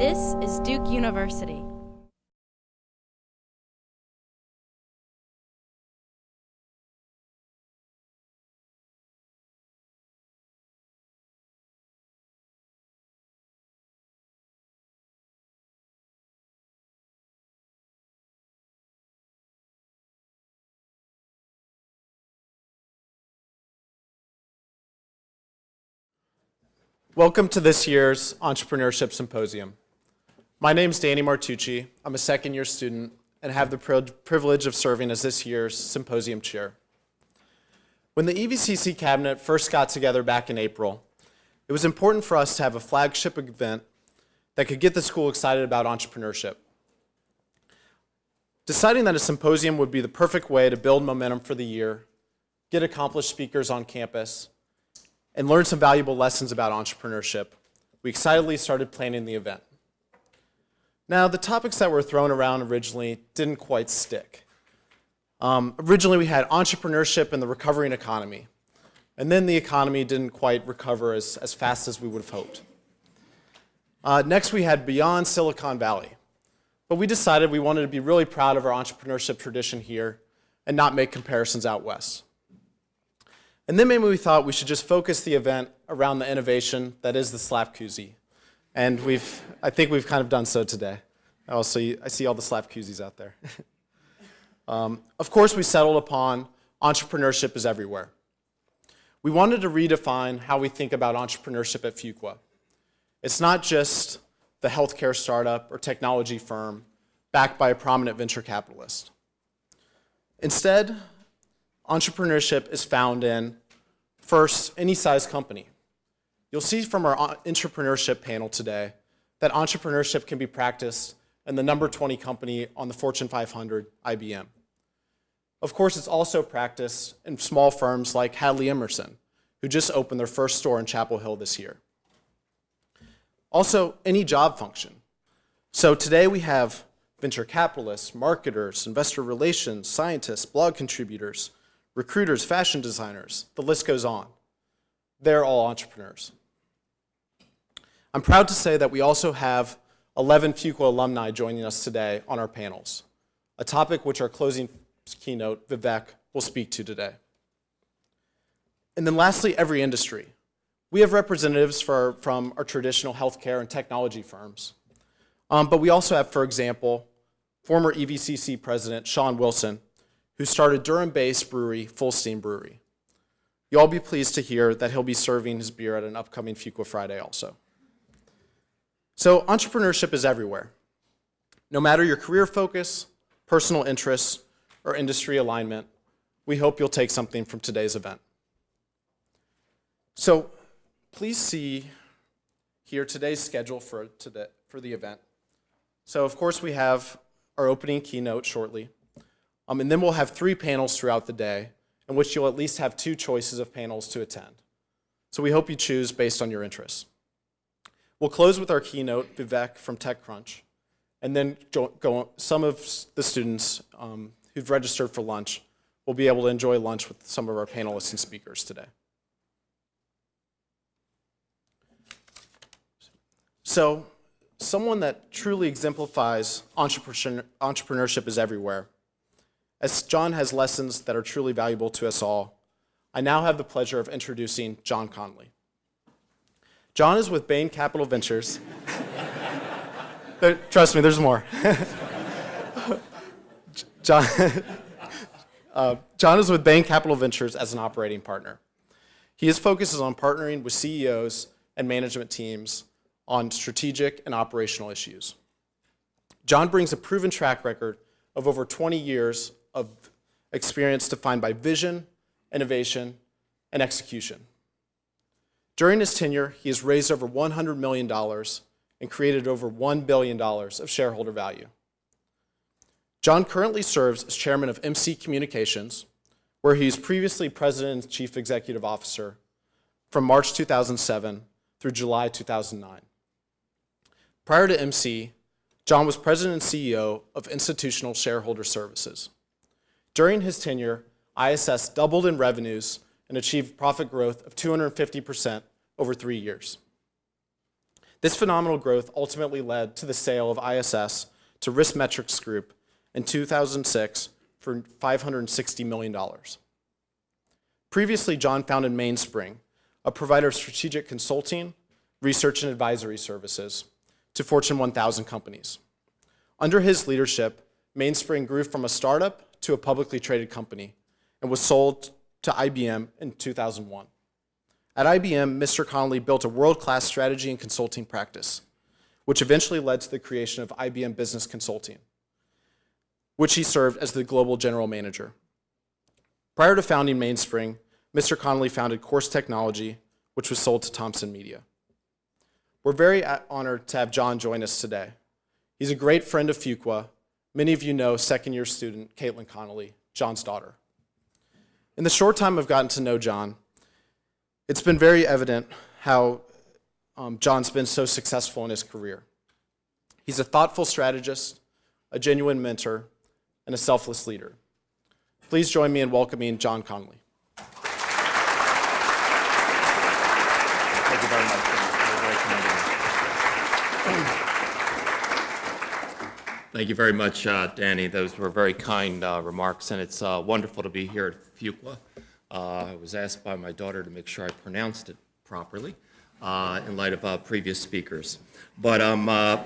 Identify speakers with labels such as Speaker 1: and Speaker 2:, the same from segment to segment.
Speaker 1: This is Duke University.
Speaker 2: Welcome to this year's Entrepreneurship Symposium. My name is Danny Martucci. I'm a second-year student and have the privilege of serving as this year's Symposium Chair. When the EVCC Cabinet first got together back in April, it was important for us to have a flagship event that could get the school excited about entrepreneurship. Deciding that a symposium would be the perfect way to build momentum for the year, get accomplished speakers on campus, and learn some valuable lessons about entrepreneurship, we excitedly started planning the event. Now, the topics that were thrown around originally didn't quite stick. Originally, we had entrepreneurship and the recovering economy, and then the economy didn't quite recover as fast as we would have hoped. Next, we had beyond Silicon Valley, but we decided we wanted to be really proud of our entrepreneurship tradition here and not make comparisons out west. And then maybe we thought we should just focus the event around the innovation that is the slap koozie. And I think we've kind of done so today. I see all the slap koozies out there. Of course, we settled upon entrepreneurship is everywhere. We wanted to redefine how we think about entrepreneurship at Fuqua. It's not just the healthcare startup or technology firm backed by a prominent venture capitalist. Instead, entrepreneurship is found in, first, any size company. You'll see from our entrepreneurship panel today that entrepreneurship can be practiced in the number 20 company on the Fortune 500, IBM. Of course, it's also practiced in small firms like Hadley Emerson, who just opened their first store in Chapel Hill this year. Also, any job function. So today we have venture capitalists, marketers, investor relations, scientists, blog contributors, recruiters, fashion designers, the list goes on. They're all entrepreneurs. I'm proud to say that we also have 11 Fuqua alumni joining us today on our panels, a topic which our closing keynote, Vivek, will speak to today. And then lastly, every industry. We have representatives from our traditional healthcare and technology firms, but we also have, for example, former EVCC President Sean Wilson, who started Durham-based brewery, Full Steam Brewery. You'll all be pleased to hear that he'll be serving his beer at an upcoming Fuqua Friday also. So entrepreneurship is everywhere. No matter your career focus, personal interests, or industry alignment, we hope you'll take something from today's event. So please see here today's schedule for the event. So of course we have our opening keynote shortly. And then we'll have 3 panels throughout the day, in which you'll at least have 2 choices of panels to attend. So we hope you choose based on your interests. We'll close with our keynote, Vivek from TechCrunch, and then some of the students who've registered for lunch will be able to enjoy lunch with some of our panelists and speakers today. So, someone that truly exemplifies entrepreneurship is everywhere. As John has lessons that are truly valuable to us all, I now have the pleasure of introducing John Connelly. John is with Bain Capital Ventures. Trust me, there's more. John is with Bain Capital Ventures as an operating partner. His focus is on partnering with CEOs and management teams on strategic and operational issues. John brings a proven track record of over 20 years of experience defined by vision, innovation, and execution. During his tenure, he has raised over $100 million and created over $1 billion of shareholder value. John currently serves as chairman of MC Communications, where he was previously president and chief executive officer from March 2007 through July 2009. Prior to MC, John was president and CEO of Institutional Shareholder Services. During his tenure, ISS doubled in revenues and achieved profit growth of 250% over 3 years. This phenomenal growth ultimately led to the sale of ISS to RiskMetrics Group in 2006 for $560 million. Previously, John founded Mainspring, a provider of strategic consulting, research, and advisory services to Fortune 1000 companies. Under his leadership, Mainspring grew from a startup to a publicly traded company and was sold to IBM in 2001. At IBM, Mr. Connelly built a world-class strategy and consulting practice, which eventually led to the creation of IBM Business Consulting, which he served as the global general manager. Prior to founding Mainspring, Mr. Connelly founded Course Technology, which was sold to Thomson Media. We're very honored to have John join us today. He's a great friend of Fuqua. Many of you know second-year student Caitlin Connelly, John's daughter. In the short time I've gotten to know John, it's been very evident how John's been so successful in his career. He's a thoughtful strategist, a genuine mentor, and a selfless leader. Please join me in welcoming John Connelly.
Speaker 3: Thank you very much. Thank you very much, Danny. Those were very kind remarks, and it's wonderful to be here at Fuqua. I was asked by my daughter to make sure I pronounced it properly in light of previous speakers. But I'm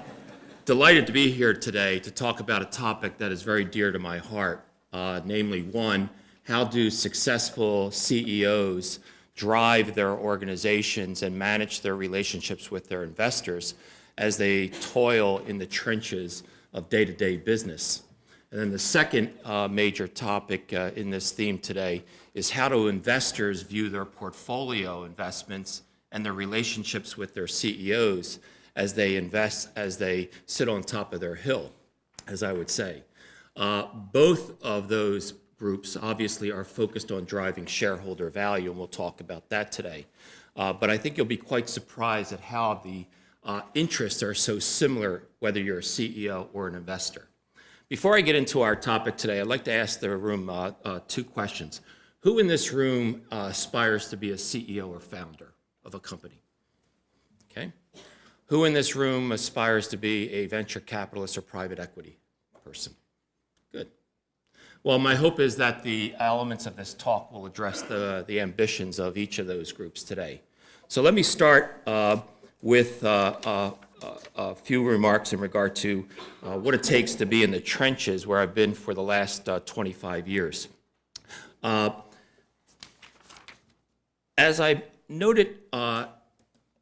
Speaker 3: delighted to be here today to talk about a topic that is very dear to my heart, namely, one, how do successful CEOs drive their organizations and manage their relationships with their investors as they toil in the trenches of day-to-day business. And then the second major topic in this theme today is how do investors view their portfolio investments and their relationships with their CEOs as they invest, as they sit on top of their hill, as I would say. Both of those groups obviously are focused on driving shareholder value, and we'll talk about that today. But I think you'll be quite surprised at how the interests are so similar, whether you're a CEO or an investor. Before I get into our topic today, I'd like to ask the room two questions. Who in this room aspires to be a CEO or founder of a company? Okay. Who in this room aspires to be a venture capitalist or private equity person? Good. Well, my hope is that the elements of this talk will address the ambitions of each of those groups today. So let me start with a few remarks in regard to what it takes to be in the trenches where I've been for the last 25 years. As I noted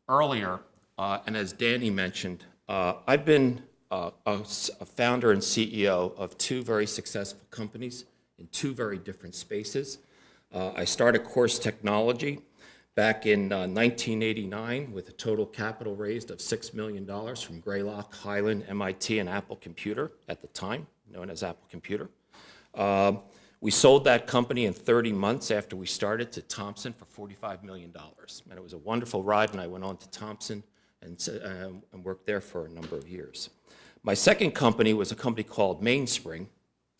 Speaker 3: earlier, and as Danny mentioned, I've been a founder and CEO of two very successful companies in two very different spaces. I started Course Technology back in 1989 with a total capital raised of $6 million from Greylock, Highland, MIT, and Apple Computer at the time, known as Apple Computer. We sold that company in 30 months after we started to Thomson for $45 million. And it was a wonderful ride, and I went on to Thomson and worked there for a number of years. My second company was a company called Mainspring,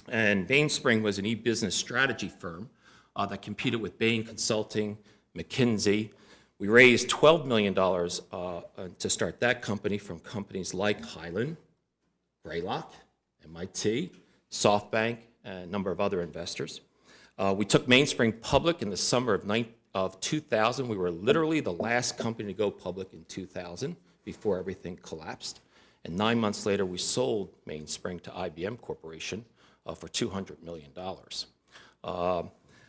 Speaker 3: and Mainspring was an e-business strategy firm that competed with Bain Consulting, McKinsey. We raised $12 million to start that company from companies like Highland, Greylock, MIT, SoftBank, and a number of other investors. We took Mainspring public in the summer of 2000. We were literally the last company to go public in 2000 before everything collapsed. And 9 months later, we sold Mainspring to IBM Corporation for $200 million.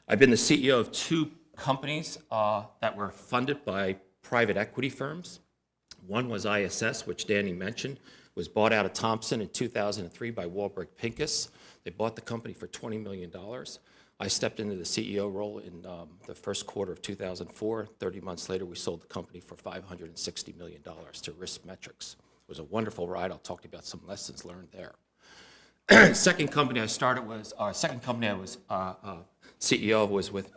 Speaker 3: I've been the CEO of two companies that were funded by private equity firms. One was ISS, which Danny mentioned, was bought out of Thomson in 2003 by Walbrook Pincus. They bought the company for $20 million. I stepped into the CEO role in the first quarter of 2004. 30 months later, we sold the company for $560 million to RiskMetrics. It was a wonderful ride. I'll talk to you about some lessons learned there. Second company I was CEO of was with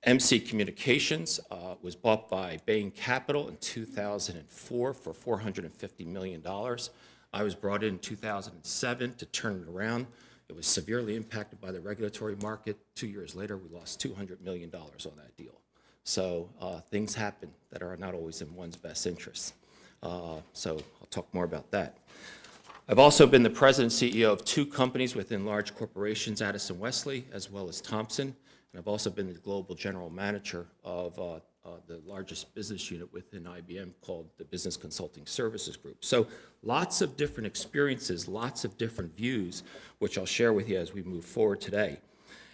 Speaker 3: MC Communications. Was bought by Bain Capital in 2004 for $450 million. I was brought in 2007 to turn it around. It was severely impacted by the regulatory market. 2 years later, we lost $200 million on that deal. So things happen that are not always in one's best interests. So I'll talk more about that. I've also been the president and CEO of 2 companies within large corporations, Addison Wesley, as well as Thompson. And I've also been the global general manager of the largest business unit within IBM called the Business Consulting Services Group. So lots of different experiences, lots of different views, which I'll share with you as we move forward today.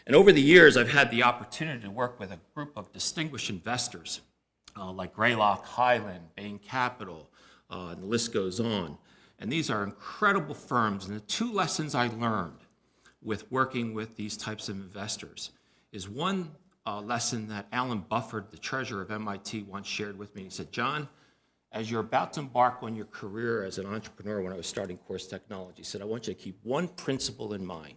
Speaker 3: And over the years, I've had the opportunity to work with a group of distinguished investors like Greylock, Highland, Bain Capital, and the list goes on. And these are incredible firms. And the 2 lessons I learned with working with these types of investors is one lesson that Alan Bufford, the treasurer of MIT, once shared with me. He said, John, as you're about to embark on your career as an entrepreneur, when I was starting Course Technology, he said, I want you to keep one principle in mind.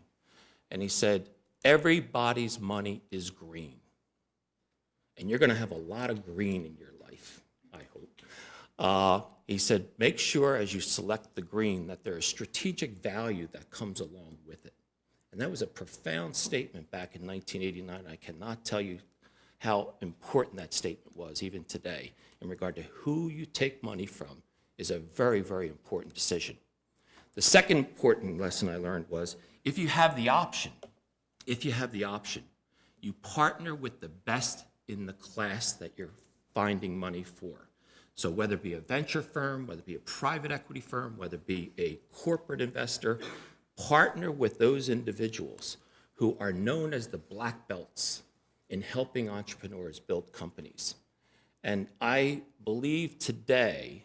Speaker 3: And he said, everybody's money is green. And you're going to have a lot of green in your life, I hope. He said, make sure as you select the green that there is strategic value that comes along with it. And that was a profound statement back in 1989. I cannot tell you how important that statement was, even today, in regard to who you take money from is a very, very important decision. The second important lesson I learned was, if you have the option, you partner with the best in the class that you're finding money for. So whether it be a venture firm, whether it be a private equity firm, whether it be a corporate investor, partner with those individuals who are known as the black belts in helping entrepreneurs build companies. And I believe today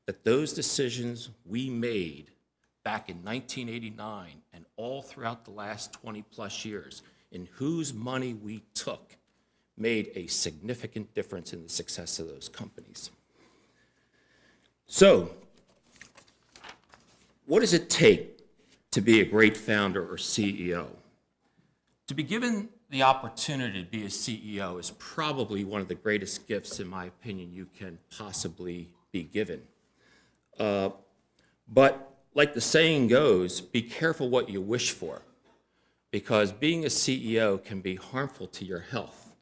Speaker 3: that those decisions we made back in 1989 and all throughout the last 20 plus years in whose money we took made a significant difference in the success of those companies. So, what does it take to be a great founder or CEO? To be given the opportunity to be a CEO is probably one of the greatest gifts, in my opinion, you can possibly be given. But like the saying goes, be careful what you wish for, because being a CEO can be harmful to your health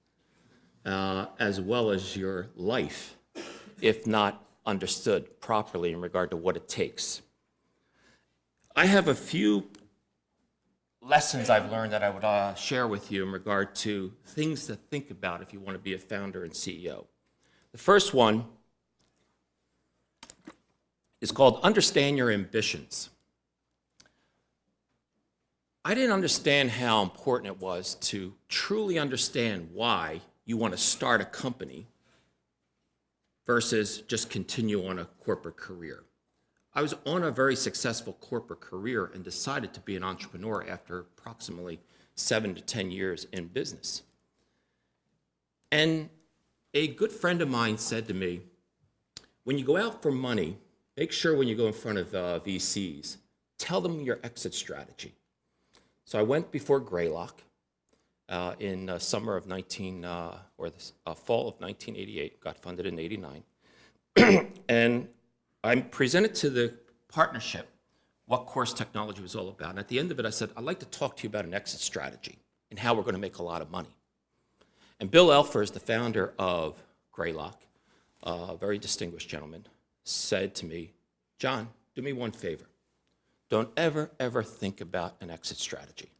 Speaker 3: as well as your life, if not understood properly in regard to what it takes. I have a few lessons I've learned that I would share with you in regard to things to think about if you want to be a founder and CEO. The first one is called Understand Your Ambitions. I didn't understand how important it was to truly understand why you want to start a company versus just continue on a corporate career. I was on a very successful corporate career and decided to be an entrepreneur after approximately 7 to 10 years in business. And a good friend of mine said to me, when you go out for money, make sure when you go in front of VCs, tell them your exit strategy. So I went before Greylock in summer of fall of 1988, got funded in '89, and I presented to the partnership what Course Technology was all about. And at the end of it, I said, I'd like to talk to you about an exit strategy and how we're going to make a lot of money. And Bill Elfers, the founder of Greylock, a very distinguished gentleman, said to me, John, do me one favor. Don't ever, ever think about an exit strategy.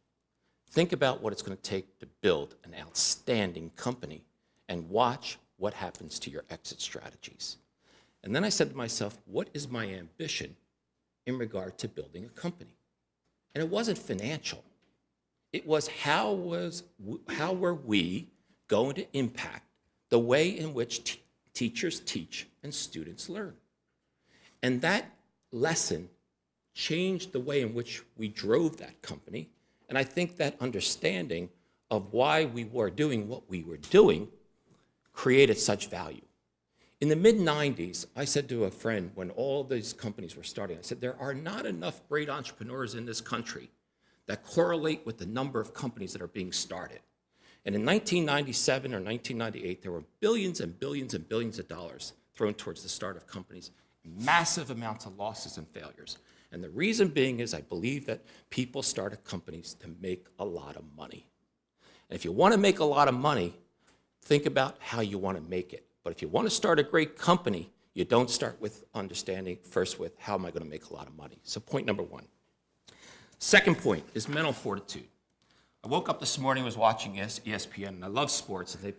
Speaker 3: Think about what it's going to take to build an outstanding company and watch what happens to your exit strategies. And then I said to myself, what is my ambition in regard to building a company? And it wasn't financial. It was how were we going to impact the way in which teachers teach and students learn? And that lesson changed the way in which we drove that company. And I think that understanding of why we were doing what we were doing created such value. In the mid-90s, I said to a friend when all these companies were starting, I said, there are not enough great entrepreneurs in this country that correlate with the number of companies that are being started. And in 1997 or 1998, there were billions and billions and billions of dollars thrown towards the start of companies, massive amounts of losses and failures. And the reason being is I believe that people started companies to make a lot of money. And if you want to make a lot of money, think about how you want to make it. But if you want to start a great company, You don't start with understanding first with how am I going to make a lot of money. So point number one. Second point is mental fortitude. I woke up this morning, was watching ESPN, and I love sports, and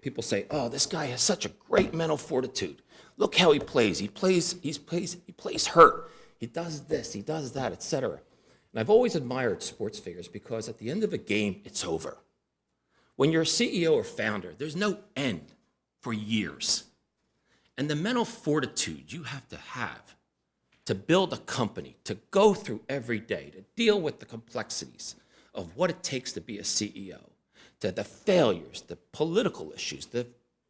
Speaker 3: people say, oh, this guy has such a great mental fortitude. Look how he plays. He plays hurt. He does this, he does that, etc. And I've always admired sports figures because at the end of a game, it's over. When you're a CEO or founder, there's no end for years. And the mental fortitude you have to build a company, to go through every day, to deal with the complexities of what it takes to be a CEO, to the failures, the political issues, the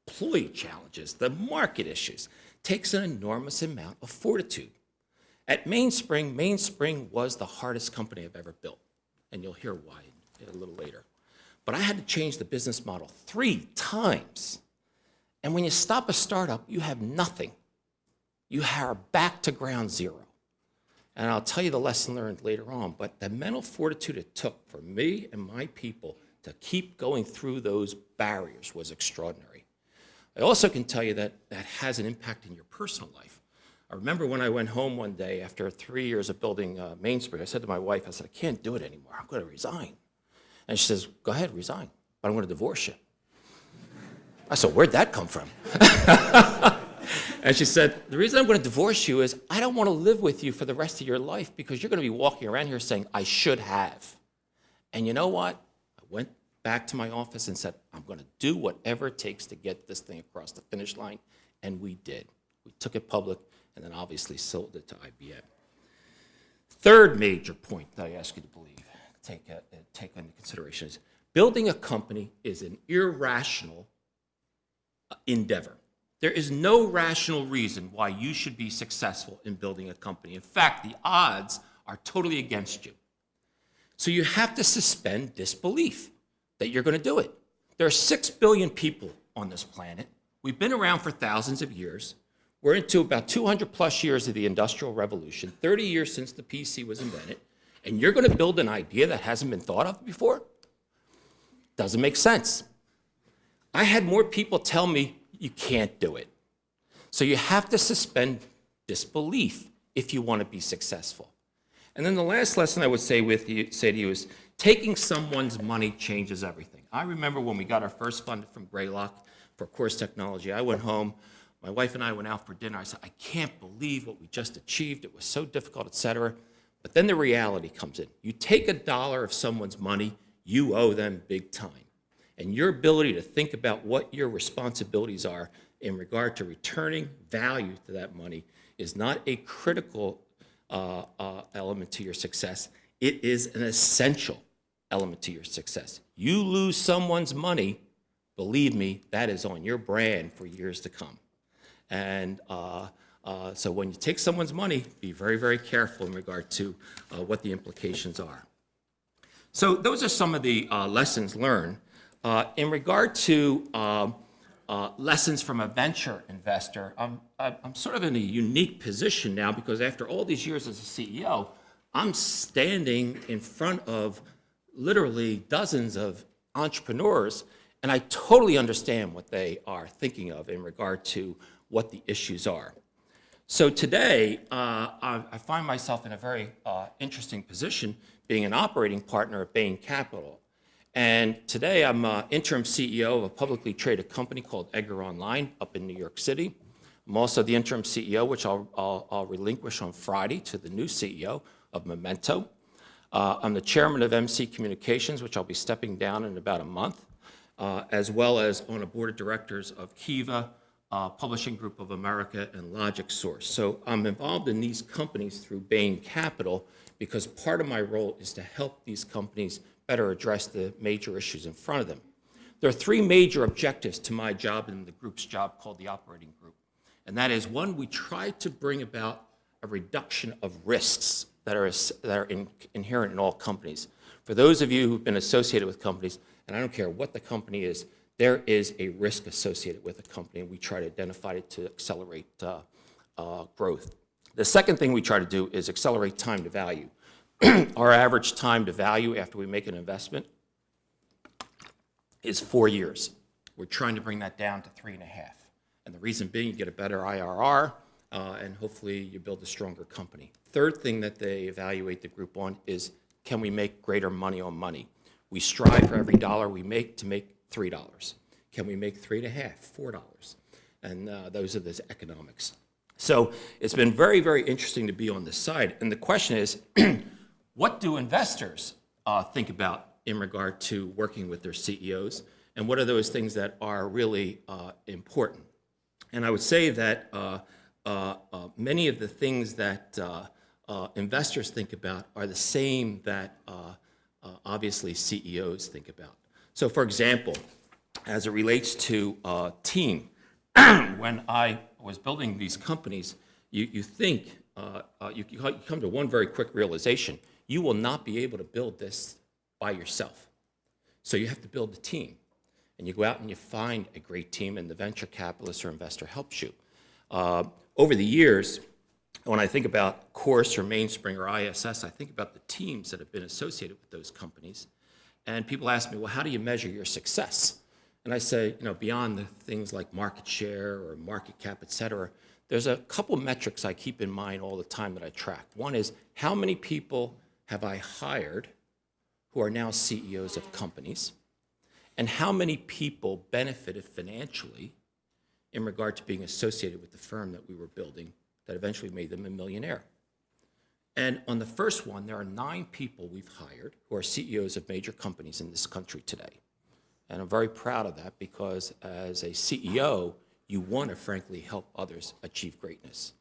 Speaker 3: employee challenges, the market issues, takes an enormous amount of fortitude. At Mainspring was the hardest company I've ever built, and you'll hear why a little later. But I had to change the business model 3 times. And when you stop a startup, you have nothing. You are back to ground zero. And I'll tell you the lesson learned later on, but the mental fortitude it took for me and my people to keep going through those barriers was extraordinary. I also can tell you that that has an impact in your personal life. I remember when I went home one day after 3 years of building Mainspring, I said to my wife, I said, I can't do it anymore. I'm going to resign. And she says, go ahead, resign, but I'm going to divorce you. I said, where'd that come from? And she said, the reason I'm going to divorce you is I don't want to live with you for the rest of your life because you're going to be walking around here saying, I should have. And you know what? I went back to my office and said, I'm going to do whatever it takes to get this thing across the finish line. And we did. We took it public and then obviously sold it to IBM. Third major point that I ask you to believe, take into consideration is building a company is an irrational endeavor. There is no rational reason why you should be successful in building a company. In fact, the odds are totally against you. So you have to suspend disbelief that you're going to do it. There are 6 billion people on this planet. We've been around for thousands of years. We're into about 200 plus years of the Industrial Revolution, 30 years since the PC was invented, and you're going to build an idea that hasn't been thought of before? Doesn't make sense. I had more people tell me, you can't do it. So you have to suspend disbelief if you want to be successful. And then the last lesson I would say to you is taking someone's money changes everything. I remember when we got our first fund from Greylock for Course Technology, I went home, my wife and I went out for dinner. I said, I can't believe what we just achieved. It was so difficult, et cetera. But then the reality comes in. You take $1 of someone's money, you owe them big time. And your ability to think about what your responsibilities are in regard to returning value to that money is not a critical element to your success. It is an essential element to your success. You lose someone's money, believe me, that is on your brand for years to come. And so when you take someone's money, be very, very careful in regard to what the implications are. So those are some of the lessons learned. In regard to lessons from a venture investor, I'm sort of in a unique position now because after all these years as a CEO, I'm standing in front of literally dozens of entrepreneurs, and I totally understand what they are thinking of in regard to what the issues are. So today, I find myself in a very interesting position being an operating partner at Bain Capital. And today I'm interim CEO of a publicly traded company called Edgar Online up in New York City. I'm also the interim CEO, which I'll relinquish on Friday to the new CEO of Memento. I'm the chairman of MC Communications, which I'll be stepping down in about a month, as well as on a board of directors of Kiva, Publishing Group of America, and Logic Source. So I'm involved in these companies through Bain Capital because part of my role is to help these companies better address the major issues in front of them. There are 3 major objectives to my job and the group's job called the operating group. And that is, 1, we try to bring about a reduction of risks that are inherent in all companies. For those of you who've been associated with companies, and I don't care what the company is, there is a risk associated with a company, and we try to identify it to accelerate growth. The second thing we try to do is accelerate time to value. Our average time to value after we make an investment is 4 years. We're trying to bring that down to 3.5. And the reason being, you get a better IRR, and hopefully you build a stronger company. Third thing that they evaluate the group on is, can we make greater money on money? We strive for every dollar we make to make $3. Can we make $3.50, $4? And those are the economics. So it's been very, very interesting to be on this side. And the question is, what do investors think about in regard to working with their CEOs? And what are those things that are really important? And I would say that many of the things that investors think about are the same that obviously CEOs think about. So for example, as it relates to team, when I was building these companies, you think, you come to one very quick realization. You will not be able to build this by yourself. So you have to build a team. And you go out and you find a great team, and the venture capitalist or investor helps you. Over the years, when I think about Course or Mainspring or ISS, I think about the teams that have been associated with those companies. And people ask me, well, how do you measure your success? And I say, beyond the things like market share or market cap, et cetera, there's a couple metrics I keep in mind all the time that I track. One is, how many people have I hired who are now CEOs of companies? And how many people benefited financially in regard to being associated with the firm that we were building that eventually made them a millionaire? And on the first one, there are 9 people we've hired who are CEOs of major companies in this country today. And I'm very proud of that, because as a CEO, you want to frankly help others achieve greatness.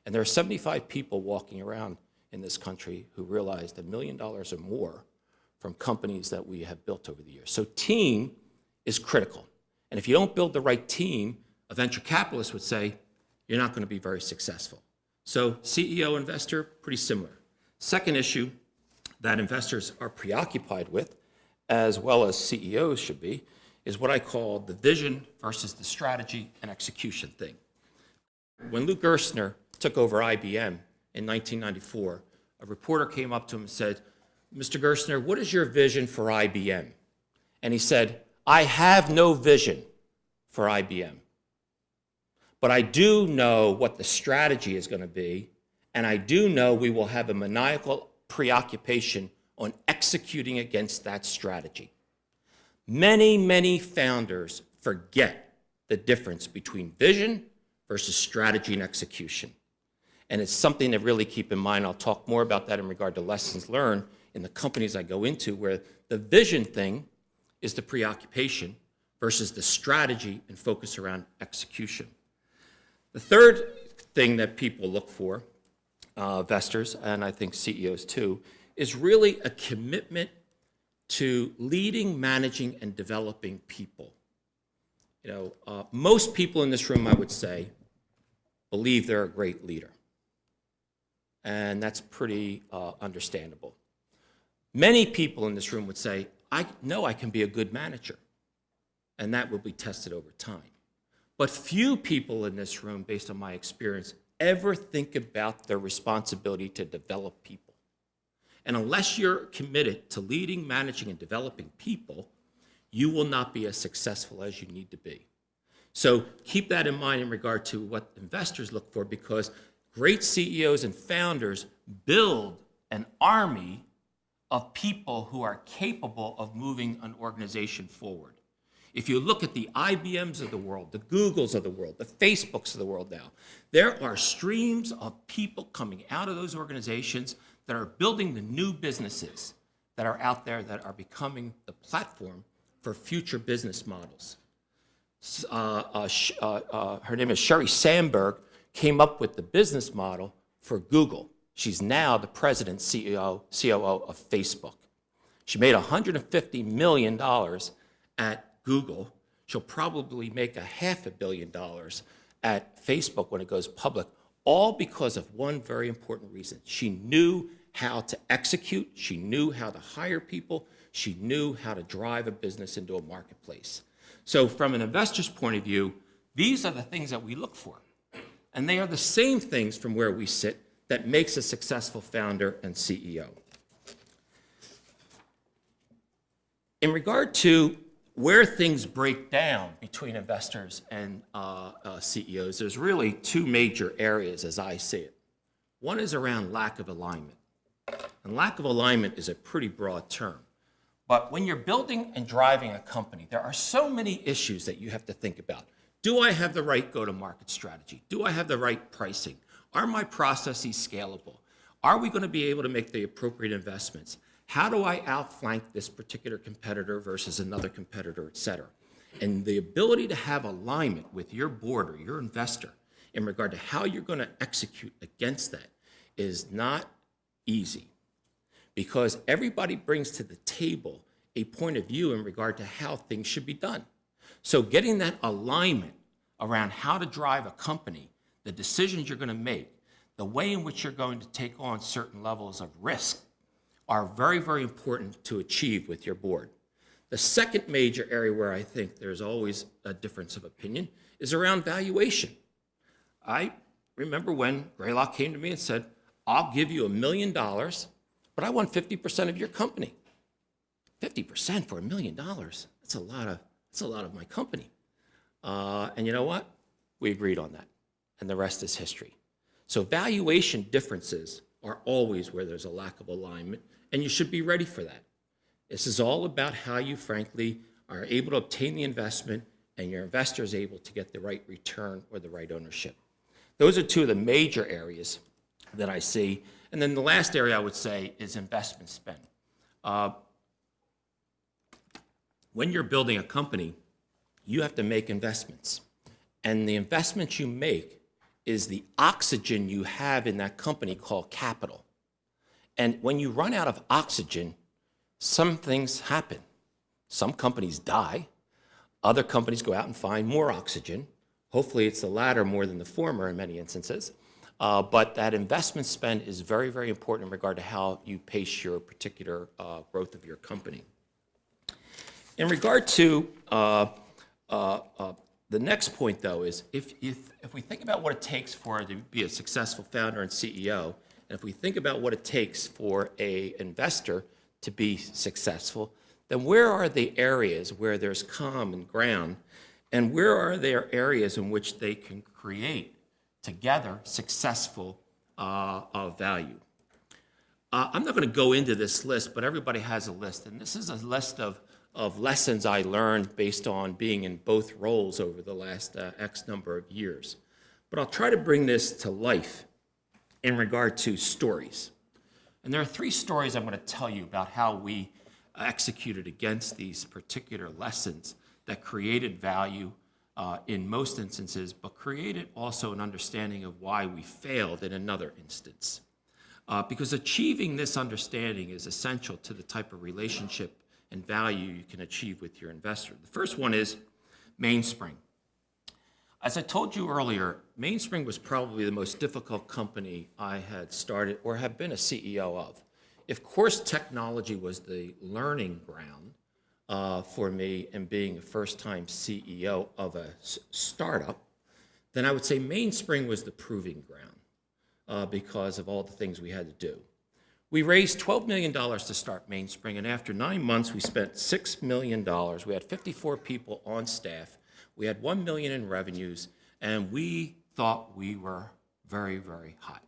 Speaker 3: And there are 75 people walking around in this country who realized $1 million or more from companies that we have built over the years. So team is critical. And if you don't build the right team, a venture capitalist would say, you're not going to be very successful. So CEO, investor, pretty similar. Second issue that investors are preoccupied with, as well as CEOs should be, is what I call the vision versus the strategy and execution thing. When Lou Gerstner took over IBM in 1994, a reporter came up to him and said, Mr. Gerstner, what is your vision for IBM? And he said, I have no vision for IBM. But I do know what the strategy is going to be, and I do know we will have a maniacal preoccupation on executing against that strategy. Many, many founders forget the difference between vision versus strategy and execution. And it's something to really keep in mind. I'll talk more about that in regard to lessons learned in the companies I go into, where the vision thing is the preoccupation versus the strategy and focus around execution. The third thing that people look for, investors, and I think CEOs too, is really a commitment to leading, managing, and developing people. Most people in this room, I would say, believe they're a great leader. And that's pretty understandable. Many people in this room would say, I know I can be a good manager, and that will be tested over time. But few people in this room, based on my experience, ever think about their responsibility to develop people. And unless you're committed to leading, managing, and developing people, you will not be as successful as you need to be. So keep that in mind in regard to what investors look for, because great CEOs and founders build an army of people who are capable of moving an organization forward. If you look at the IBMs of the world, the Googles of the world, the Facebooks of the world now, there are streams of people coming out of those organizations that are building the new businesses that are out there that are becoming the platform for future business models. Her name is Sherry Sandberg, came up with the business model for Google. She's now the president, CEO, COO of Facebook. She made $150 million at Google. She'll probably make $500 million at Facebook when it goes public, all because of one very important reason. She knew how to execute, she knew how to hire people, she knew how to drive a business into a marketplace. So from an investor's point of view, these are the things that we look for. And they are the same things from where we sit that makes a successful founder and CEO. In regard to where things break down between investors and CEOs, there's really two major areas as I see it. One is around lack of alignment. And lack of alignment is a pretty broad term. But when you're building and driving a company, there are so many issues that you have to think about. Do I have the right go-to-market strategy? Do I have the right pricing? Are my processes scalable? Are we going to be able to make the appropriate investments? How do I outflank this particular competitor versus another competitor, et cetera? And the ability to have alignment with your board or your investor in regard to how you're going to execute against that is not easy, because everybody brings to the table a point of view in regard to how things should be done. So getting that alignment around how to drive a company, the decisions you're going to make, the way in which you're going to take on certain levels of risk are very, very important to achieve with your board. The second major area where I think there's always a difference of opinion is around valuation. I remember when Greylock came to me and said, I'll give you $1 million, but I want 50% of your company. 50% for $1 million, that's a lot of my company. And you know what? We agreed on that, and the rest is history. So valuation differences are always where there's a lack of alignment, and you should be ready for that. This is all about how you, frankly, are able to obtain the investment and your investor is able to get the right return or the right ownership. Those are two of the major areas that I see. And then the last area I would say is investment spend. When you're building a company, you have to make investments. And the investments you make is the oxygen you have in that company called capital. And when you run out of oxygen, some things happen. Some companies die. Other companies go out and find more oxygen. Hopefully it's the latter more than the former in many instances. But that investment spend is very, very important in regard to how you pace your particular growth of your company. In regard to the next point, though, is if we think about what it takes to be a successful founder and CEO, and if we think about what it takes for an investor to be successful, then where are the areas where there's common ground, and where are there areas in which they can create together successful value? I'm not going to go into this list, but everybody has a list, and this is a list of lessons I learned based on being in both roles over the last X number of years. But I'll try to bring this to life in regard to stories. And there are 3 stories I'm going to tell you about how we executed against these particular lessons that created value in most instances, but created also an understanding of why we failed in another instance. Because achieving this understanding is essential to the type of relationship and value you can achieve with your investor. The first one is Mainspring. As I told you earlier, Mainspring was probably the most difficult company I had started or have been a CEO of. If course technology was the learning ground for me in being a first-time CEO of a startup, then I would say Mainspring was the proving ground because of all the things we had to do. We raised $12 million to start Mainspring, and after 9 months, we spent $6 million. We had 54 people on staff. We had $1 million in revenues, and we thought we were very, very hot.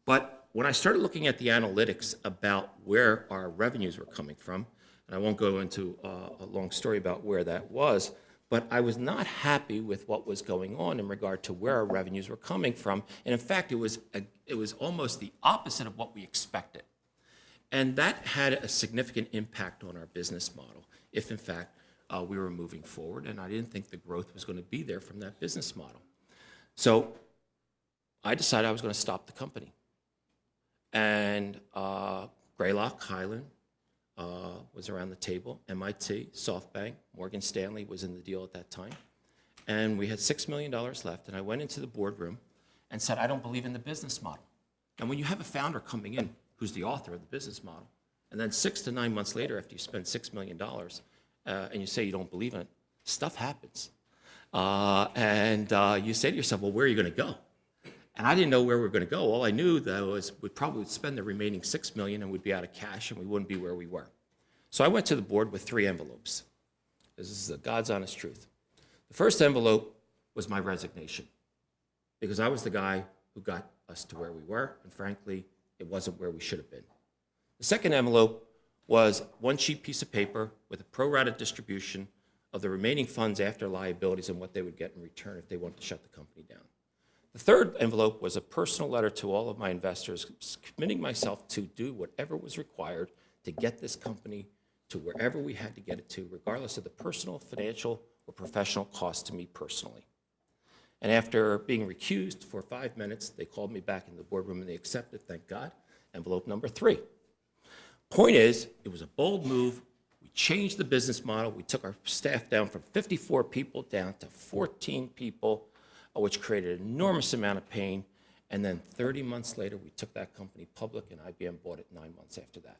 Speaker 3: But when I started looking at the analytics about where our revenues were coming from, and I won't go into a long story about where that was, but I was not happy with what was going on in regard to where our revenues were coming from. And in fact, it was almost the opposite of what we expected. And that had a significant impact on our business model, if in fact we were moving forward, and I didn't think the growth was going to be there from that business model. So I decided I was going to stop the company. And Greylock, Highland, was around the table, MIT, SoftBank, Morgan Stanley was in the deal at that time. And we had $6 million left, and I went into the boardroom and said, I don't believe in the business model. And when you have a founder coming in who's the author of the business model, and then 6 to 9 months later after you spend $6 million and you say you don't believe in it, stuff happens. And you say to yourself, well, where are you going to go? And I didn't know where we were going to go. All I knew, though, was we'd probably spend the remaining $6 million and we'd be out of cash and we wouldn't be where we were. So I went to the board with 3 envelopes. This is the God's honest truth. The first envelope was my resignation, because I was the guy who got us to where we were, and frankly, it wasn't where we should have been. The second envelope was one cheap piece of paper with a pro-rata distribution of the remaining funds after liabilities and what they would get in return if they wanted to shut the company down. The third envelope was a personal letter to all of my investors, committing myself to do whatever was required to get this company to wherever we had to get it to, regardless of the personal, financial, or professional cost to me personally. And after being recused for 5 minutes, they called me back in the boardroom and they accepted, thank God, envelope number 3. Point is, it was a bold move. We changed the business model. We took our staff down from 54 people down to 14 people, which created an enormous amount of pain. And then 30 months later, we took that company public, and IBM bought it 9 months after that.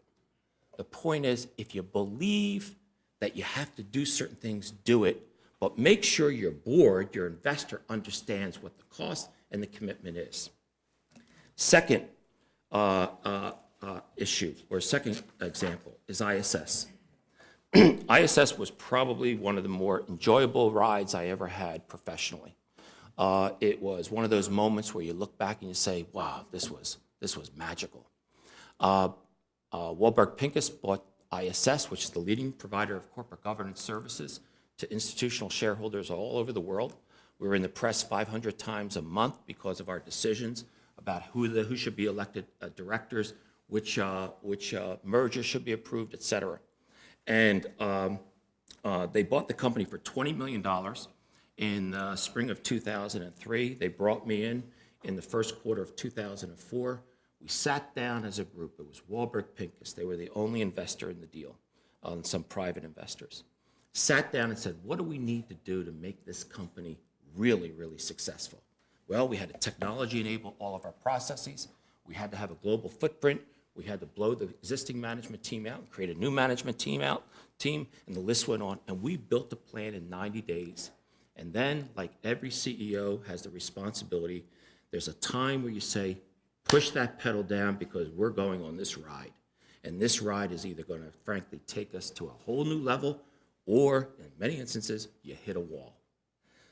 Speaker 3: The point is, if you believe that you have to do certain things, do it, but make sure your board, your investor, understands what the cost and the commitment is. Second issue, or second example, is ISS. ISS was probably one of the more enjoyable rides I ever had professionally. It was one of those moments where you look back and you say, wow, this was magical. Warburg Pincus bought ISS, which is the leading provider of corporate governance services to institutional shareholders all over the world. We were in the press 500 times a month because of our decisions about who should be elected directors, which mergers should be approved, et cetera. And they bought the company for $20 million in the spring of 2003. They brought me in the first quarter of 2004. We sat down as a group. It was Warburg Pincus. They were the only investor in the deal, and some private investors. Sat down and said, what do we need to do to make this company really, really successful? Well, we had to technology enable all of our processes. We had to have a global footprint. We had to blow the existing management team out and create a new management team, and the list went on. And we built a plan in 90 days. And then, like every CEO has the responsibility, there's a time where you say, push that pedal down because we're going on this ride. And this ride is either going to, frankly, take us to a whole new level, or in many instances, you hit a wall.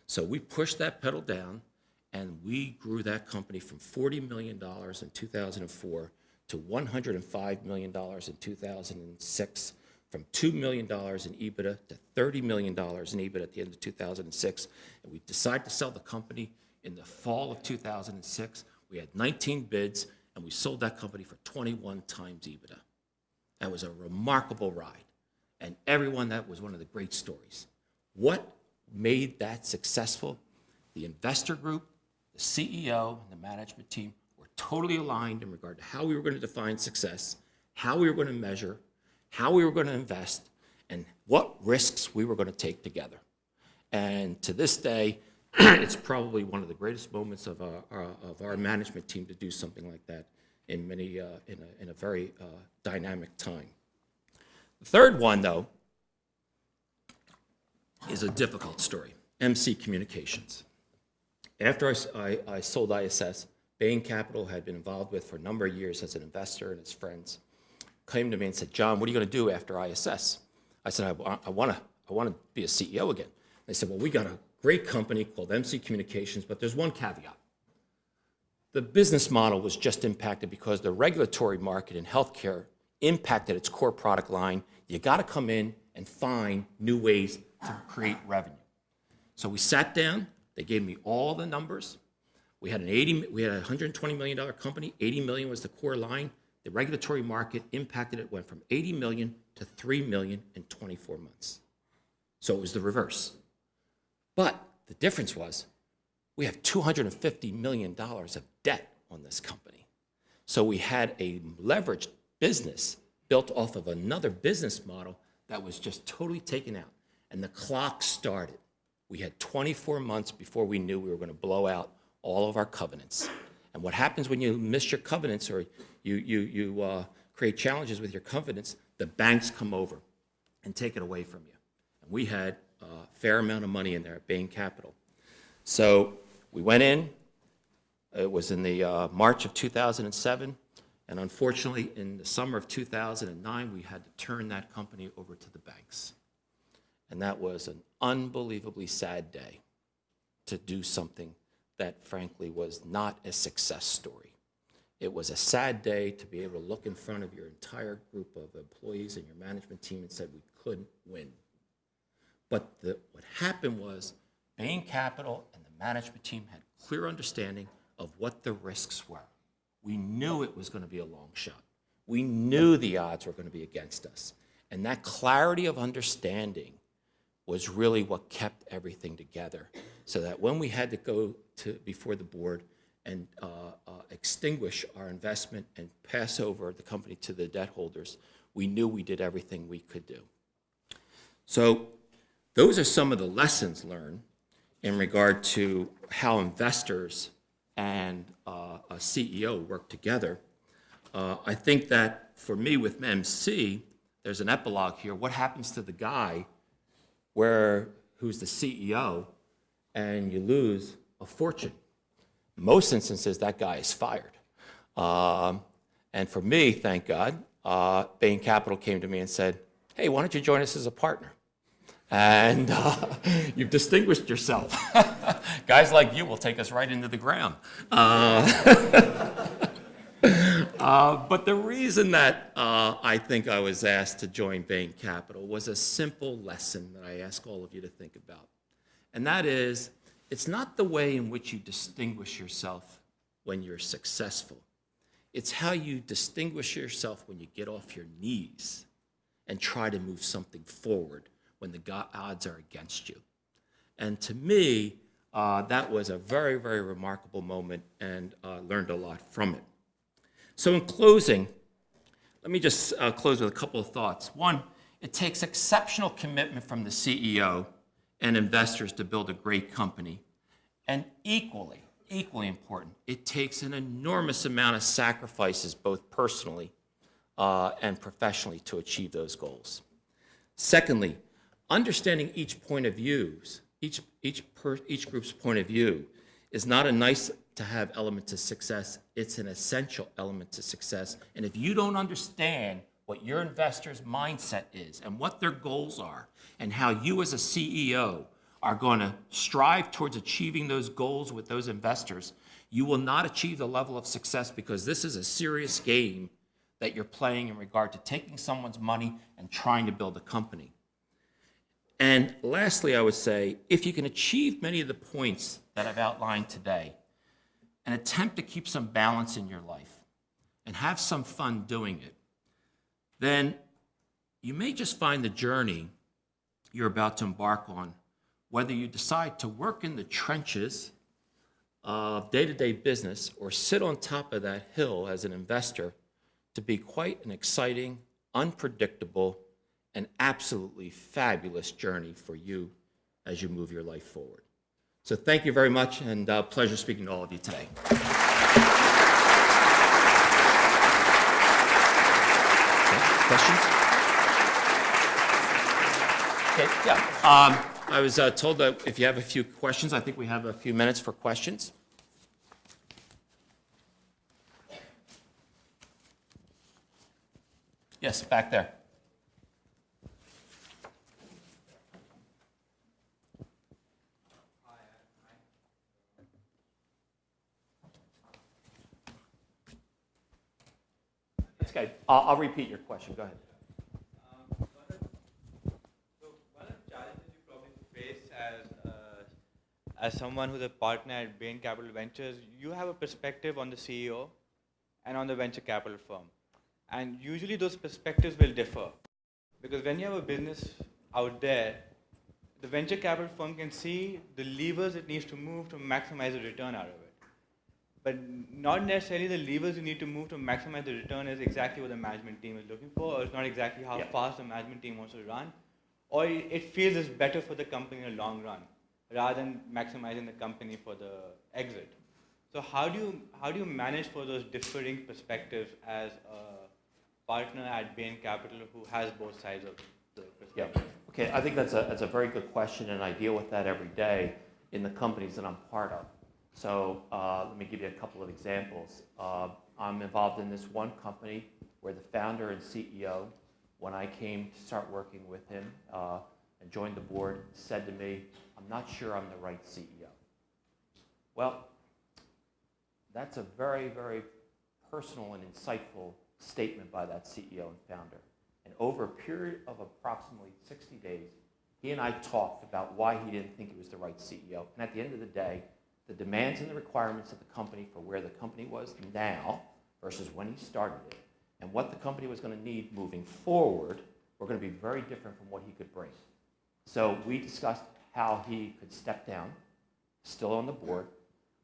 Speaker 3: So we pushed that pedal down, and we grew that company from $40 million in 2004 to $105 million in 2006, from $2 million in EBITDA to $30 million in EBITDA at the end of 2006. And we decided to sell the company in the fall of 2006. We had 19 bids, and we sold that company for 21 times EBITDA. That was a remarkable ride. And everyone, that was one of the great stories. What made that successful? The investor group, the CEO, and the management team were totally aligned in regard to how we were going to define success, how we were going to measure, how we were going to invest, and what risks we were going to take together. And to this day, it's probably one of the greatest moments of our management team to do something like that in a very dynamic time. The third one, though, is a difficult story. MC Communications. After I sold ISS, Bain Capital had been involved with for a number of years as an investor, and his friends came to me and said, John, what are you going to do after ISS? I said, I want to be a CEO again. They said, well, we got a great company called MC Communications, but there's one caveat. The business model was just impacted because the regulatory market in healthcare impacted its core product line. You got to come in and find new ways to create revenue. So we sat down. They gave me all the numbers. We had a $120 million company. 80 million was the core line. The regulatory market impacted it, went from 80 million to 3 million in 24 months. So it was the reverse. But the difference was we have $250 million of debt on this company. So we had a leveraged business built off of another business model that was just totally taken out. And the clock started. We had 24 months before we knew we were going to blow out all of our covenants. And what happens when you miss your covenants or you create challenges with your covenants, the banks come over and take it away from you. And we had a fair amount of money in there at Bain Capital. So we went in. It was in the March of 2007. And unfortunately, in the summer of 2009, we had to turn that company over to the banks. And that was an unbelievably sad day to do something that, frankly, was not a success story. It was a sad day to be able to look in front of your entire group of employees and your management team and said, we couldn't win. But what happened was Bain Capital and the management team had clear understanding of what the risks were. We knew it was going to be a long shot. We knew the odds were going to be against us. And that clarity of understanding was really what kept everything together, so that when we had to go before the board and extinguish our investment and pass over the company to the debt holders, we knew we did everything we could do. So those are some of the lessons learned in regard to how investors and a CEO work together. I think that for me with MC, there's an epilogue here. What happens to the guy who's the CEO and you lose a fortune? Most instances, that guy is fired. And for me, thank God, Bain Capital came to me and said, hey, why don't you join us as a partner? And you've distinguished yourself. Guys like you will take us right into the ground. But the reason that I think I was asked to join Bain Capital was a simple lesson that I ask all of you to think about. And that is, it's not the way in which you distinguish yourself when you're successful. It's how you distinguish yourself when you get off your knees and try to move something forward when the odds are against you. And to me, that was a very, very remarkable moment, and learned a lot from it. So in closing, let me just close with a couple of thoughts. One, it takes exceptional commitment from the CEO and investors to build a great company. And equally important, it takes an enormous amount of sacrifices, both personally and professionally, to achieve those goals. Secondly, understanding each point of views, each group's point of view is not a nice to have element to success, it's an essential element to success. And if you don't understand what your investor's mindset is and what their goals are and how you as a CEO are going to strive towards achieving those goals with those investors, you will not achieve the level of success, because this is a serious game that you're playing in regard to taking someone's money and trying to build a company. And lastly, I would say, if you can achieve many of the points that I've outlined today, and attempt to keep some balance in your life and have some fun doing it, then you may just find the journey you're about to embark on, whether you decide to work in the trenches of day-to-day business or sit on top of that hill as an investor, to be quite an exciting, unpredictable, and absolutely fabulous journey for you as you move your life forward. So thank you very much, and pleasure speaking to all of you today. Okay, questions? Okay, yeah. I was told that if you have a few questions, I think we have a few minutes for questions. Yes, back there. Okay, I'll repeat your question. Go ahead.
Speaker 4: One of the challenges you probably face as someone who's a partner at Bain Capital Ventures, you have a perspective on the CEO and on the venture capital firm. And usually those perspectives will differ. Because when you have a business out there, the venture capital firm can see the levers it needs to move to maximize the return out of it. But not necessarily the levers you need to move to maximize the return is exactly what the management team is looking for, or it's not exactly how fast the management team wants to run, or it feels it's better for the company in the long run, rather than maximizing the company for the exit. So how do you manage for those differing perspectives as a partner at Bain Capital who has both sides of the perspective?
Speaker 3: Yeah. Okay, I think that's a very good question, and I deal with that every day in the companies that I'm part of. So let me give you a couple of examples. I'm involved in this one company where the founder and CEO, when I came to start working with him and joined the board said to me, I'm not sure I'm the right CEO. Well, that's a very, very personal and insightful statement by that CEO and founder. And over a period of approximately 60 days, he and I talked about why he didn't think he was the right CEO. And at the end of the day, the demands and the requirements of the company for where the company was now versus when he started it, and what the company was going to need moving forward were going to be very different from what he could bring. So we discussed how he could step down, still on the board,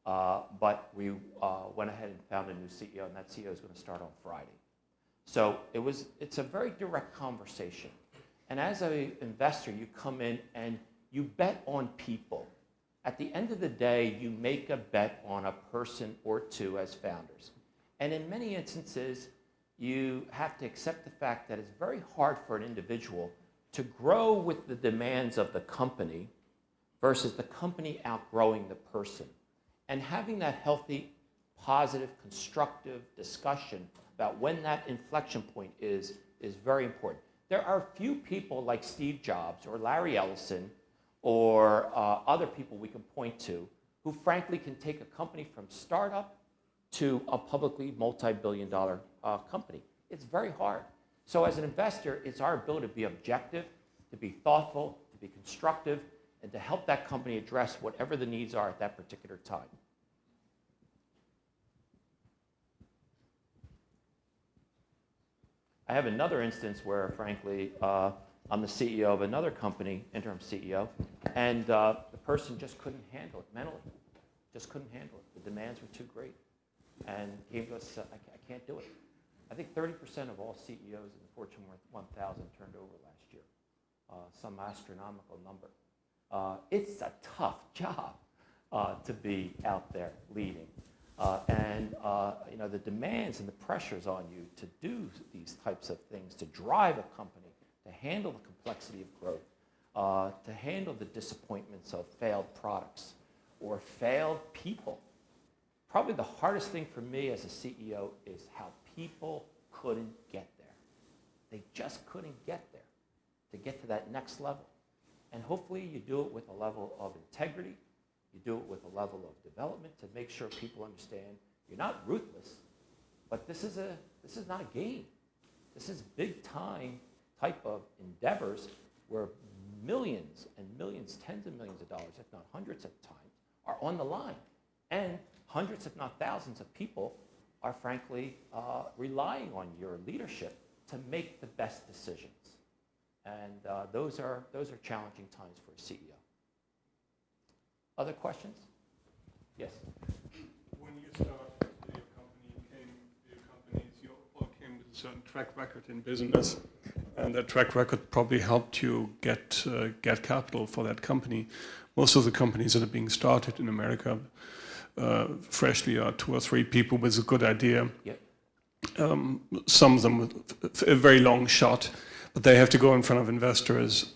Speaker 3: but we went ahead and found a new CEO, and that CEO is going to start on Friday. So it's a very direct conversation. And as an investor, you come in and you bet on people. At the end of the day, you make a bet on a person or two as founders. And in many instances, you have to accept the fact that it's very hard for an individual to grow with the demands of the company versus the company outgrowing the person. And having that healthy, positive, constructive discussion about when that inflection point is very important. There are few people like Steve Jobs or Larry Ellison or other people we can point to who frankly can take a company from startup to a publicly multi-billion-dollar company. It's very hard. So as an investor, it's our ability to be objective, to be thoughtful, to be constructive, and to help that company address whatever the needs are at that particular time. I have another instance where, frankly, I'm the CEO of another company, interim CEO, and the person just couldn't handle it mentally. Just couldn't handle it. The demands were too great. And came to us, I can't do it. I think 30% of all CEOs in the Fortune 1000 turned over last year, some astronomical number. It's a tough job to be out there leading. And the demands and the pressures on you to do these types of things, to drive a company, to handle the complexity of growth, to handle the disappointments of failed products or failed people. Probably the hardest thing for me as a CEO is how people couldn't get there. They just couldn't get there to get to that next level. And hopefully you do it with a level of integrity. You do it with a level of development to make sure people understand you're not ruthless, but this is not a game. This is big time type of endeavors where millions and millions, tens of millions of dollars, if not hundreds of times, are on the line. And hundreds, if not thousands of people are frankly relying on your leadership to make the best decisions. And those are challenging times for a CEO. Other questions? Yes.
Speaker 5: When you started your companies, you all came with a certain track record in business, and that track record probably helped you get capital for that company. Most of the companies that are being started in America freshly are 2 or 3 people with a good idea.
Speaker 3: Yep.
Speaker 5: Some of them with a very long shot, but they have to go in front of investors,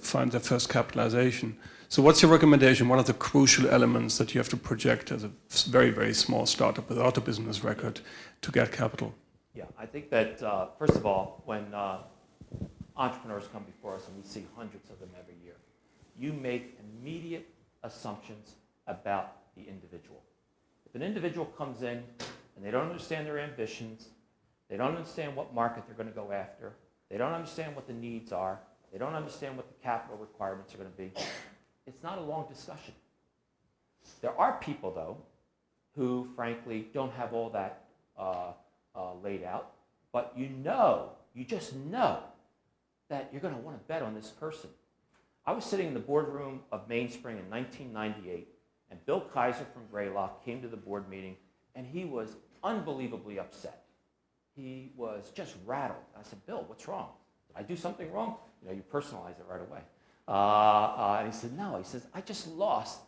Speaker 5: find their first capitalization. So what's your recommendation? What are the crucial elements that you have to project as a very, very small startup without a business record to get capital?
Speaker 3: Yeah, I think that, first of all, when entrepreneurs come before us, and we see hundreds of them every year, you make immediate assumptions about the individual. If an individual comes in and they don't understand their ambitions, they don't understand what market they're going to go after, they don't understand what the needs are, they don't understand what the capital requirements are going to be, it's not a long discussion. There are people, though, who, frankly, don't have all that laid out, but you just know that you're going to want to bet on this person. I was sitting in the boardroom of Mainspring in 1998, and Bill Kaiser from Greylock came to the board meeting, and he was unbelievably upset. He was just rattled. I said, Bill, what's wrong? Did I do something wrong? You personalize it right away. And he said, no. He says, I just lost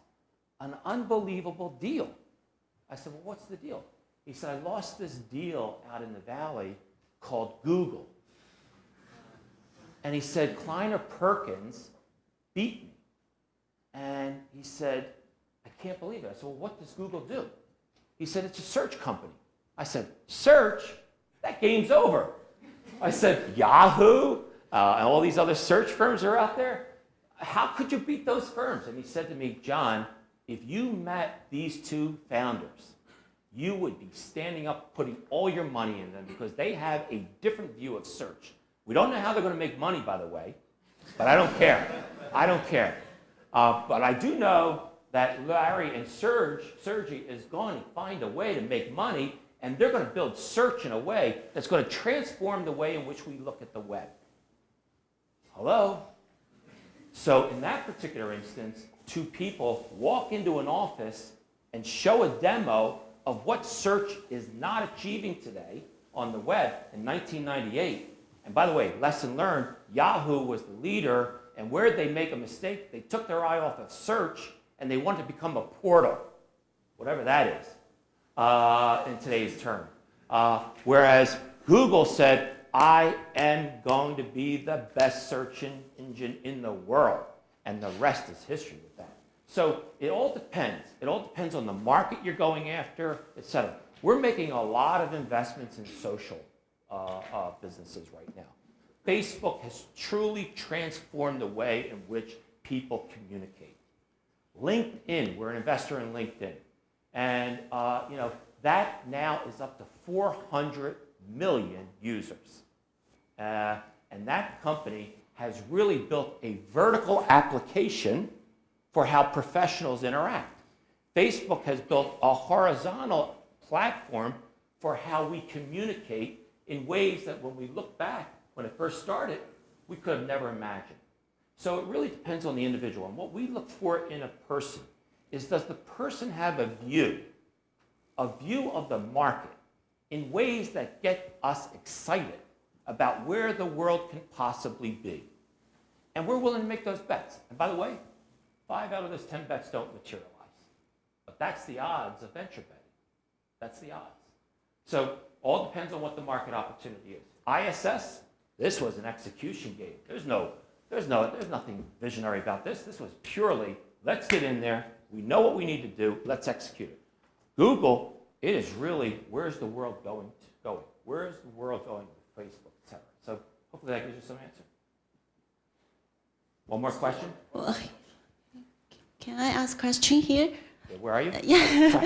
Speaker 3: an unbelievable deal. I said, well, what's the deal? He said, I lost this deal out in the valley called Google. And he said, Kleiner Perkins beat me. And he said, I can't believe it. I said, well, what does Google do? He said, it's a search company. I said, search? That game's over. I said, Yahoo? And all these other search firms are out there?
Speaker 6: how could you beat those firms? And he said to me, John, if you met these two founders, you would be standing up, putting all your money in them because they have a different view of search. We don't know how they're going to make money, by the way, but I don't care. I don't care. But I do know that Larry and Sergey is going to find a way to make money, and they're going to build search in a way that's going to transform the way in which we look at the web. Hello? So in that particular instance, two people walk into an office and show a demo of what search is not achieving today on the web in 1998. And by the way, lesson learned, Yahoo was the leader, and where they make a mistake, they took their eye off of search and they wanted to become a portal, whatever that is, in today's term. Whereas Google said, I am going to be the best search engine in the world, and the rest is history with that. So it all depends. It all depends on the market you're going after, et cetera. We're making a lot of investments in social businesses right now. Facebook has truly transformed the way in which people communicate. LinkedIn, we're an investor in LinkedIn. And that now is up to 400 million users. And that company has really built a vertical application for how professionals interact. Facebook has built a horizontal platform for how we communicate in ways that when we look back, when it first started, we could have never imagined. So it really depends on the individual. And what we look for in a person is, does the person have a view of the market in ways that get us excited about where the world can possibly be? And we're willing to make those bets. And by the way, 5 out of those 10 bets don't materialize. But that's the odds of venture betting. That's the odds. So all depends on what the market opportunity is. ISS, this was an execution game. There's nothing visionary about this. This was purely, let's get in there. We know what we need to do. Let's execute it. Google, it is really, where's the world going? Where's the world going with Facebook, et cetera? So hopefully that gives you some answer. One more question?
Speaker 7: Can I ask a question here?
Speaker 6: Where are you?
Speaker 7: Yeah.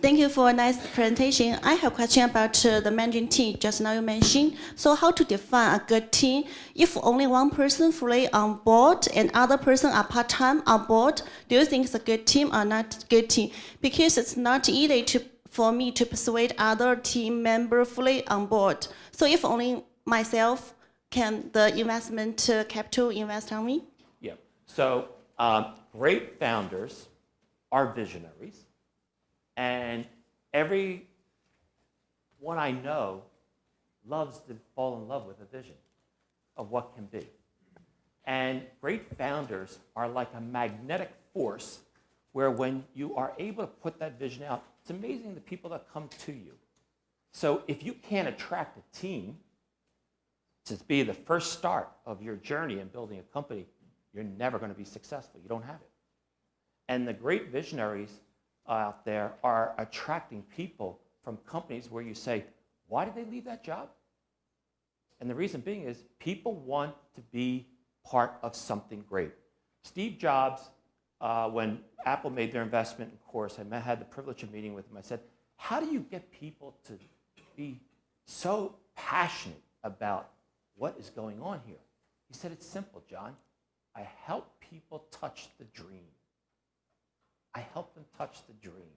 Speaker 7: Thank you for a nice presentation. I have a question about the managing team just now you mentioned. So how to define a good team? If only one person fully on board and other person are part-time on board, do you think it's a good team or not good team? Because it's not easy for me to persuade other team member fully on board. So if only myself, can the investment capital invest on me?
Speaker 6: Yeah. So great founders are visionaries, and everyone I know loves to fall in love with a vision of what can be. And great founders are like a magnetic force where when you are able to put that vision out, it's amazing the people that come to you. So if you can't attract a team to be the first start of your journey in building a company, you're never going to be successful. You don't have it. And the great visionaries out there are attracting people from companies where you say, why did they leave that job? And the reason being is people want to be part of something great. Steve Jobs, when Apple made their investment in course, I had the privilege of meeting with him. I said, how do you get people to be so passionate about what is going on here? He said, it's simple, John. I help people touch the dream. I help them touch the dream.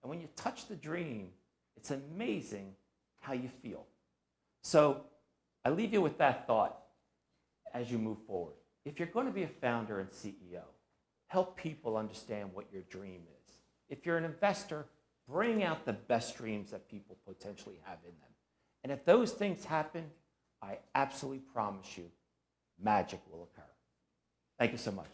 Speaker 6: And when you touch the dream, it's amazing how you feel. So I leave you with that thought as you move forward. If you're going to be a founder and CEO, help people understand what your dream is. If you're an investor, bring out the best dreams that people potentially have in them. And if those things happen, I absolutely promise you, magic will occur. Thank you so much.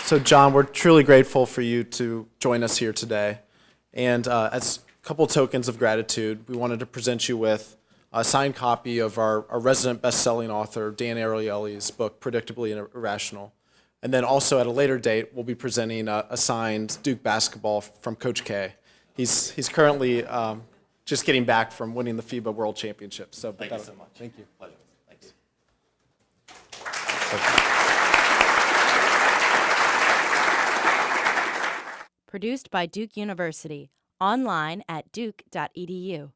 Speaker 2: So John, we're truly grateful for you to join us here today. And as a couple tokens of gratitude, we wanted to present you with a signed copy of our resident best-selling author, Dan Ariely's book, Predictably Irrational. And then also at a later date, we'll be presenting a signed Duke basketball from Coach K. He's currently just getting back from winning the FIBA World Championship. So,
Speaker 3: Thank you so much.
Speaker 2: Thank you.
Speaker 3: Pleasure. Thanks.
Speaker 1: Produced by Duke University. Online at duke.edu.